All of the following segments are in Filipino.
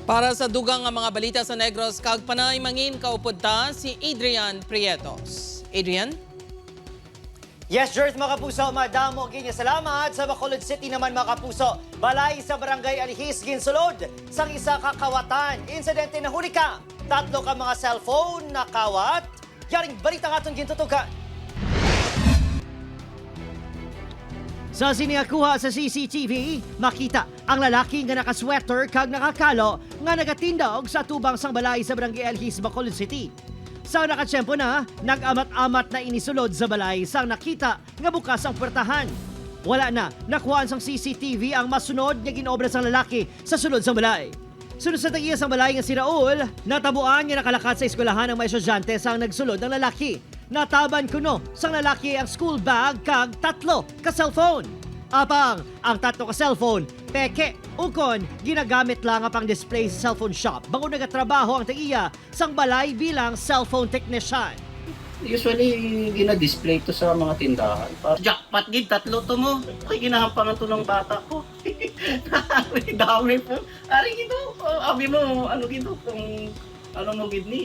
Para sa dugang nga mga balita sa Negros, kag panay mangin kaupod ta si Adrian Prietos. Adrian? Yes, George, mga kapuso, madamo ginya salamat sa Bacolod City naman, mga kapuso. Balay sa Barangay Alihis, ginsulod sang isa kakawatan. Insidente na huli ka. 3 ka mga cellphone na kawat. Yaring balita nga itong gintutugan. Sa siniakuha sa CCTV, makita ang lalaki nga nakasweater kag nakakalo nga nagatindog sa tubang sang balay sa Barangay Alihis, Bacolod City. Sa nakatsyempo na, nag-amat-amat na inisulod sa balay sang nakita nga bukas ang puwertahan. Wala na, nakuhaan sang CCTV ang masunod nga ginobra sang lalaki sa sulod sang balay. Sunod sa tagiya sang balay nga si Raul, natabuan nga nakalakat sa eskwelahan ng mga estudyante sang nagsulod ang lalaki. Nataban kuno sang lalaki ang school bag kag 3 ka cellphone. Apang ang 3 ka cellphone, peke, ukon, ginagamit lang ang pang-display sa cellphone shop bago nagatrabaho ang tagiya sang balay bilang cellphone technician. Usually, gina-display to sa mga tindahan. Jackpot gid, 3 to mo. Ay, ginahampangan to ng bata ko. Ay, dami po. Ari gito, abi mo, ano gito, kung ano mo gid ni.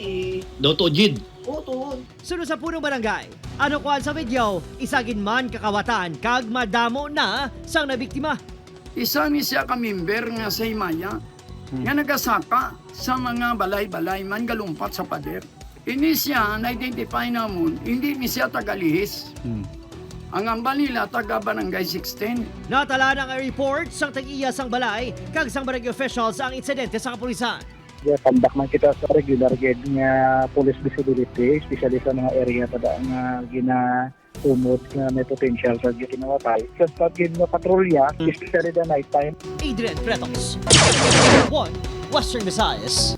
Doto Jid. Oo, to. Sunod sa punong barangay, ano kuan sa video, isagin man kakawatan kag madamo na sang nabiktima. Isa ni siya ka member nga sa Himaya nga nagasaka sa mga balay-balay man galumpat sa pader. Ini siya na-identify namon, hindi ni siya tagalihis. Ang ambal nila taga Barangay 16. Natala ng report sang tagiya sang balay kag sang barangay officials ang insidente sa kapulisan. Tambak man kita sa regular gid nga police visibility, especially sa mga area tada nga ginatumot nga may potential sa ginawatay. Sa pagin nga patrolya, especially the night time. Adrian Pretos, 1 Western Visayas.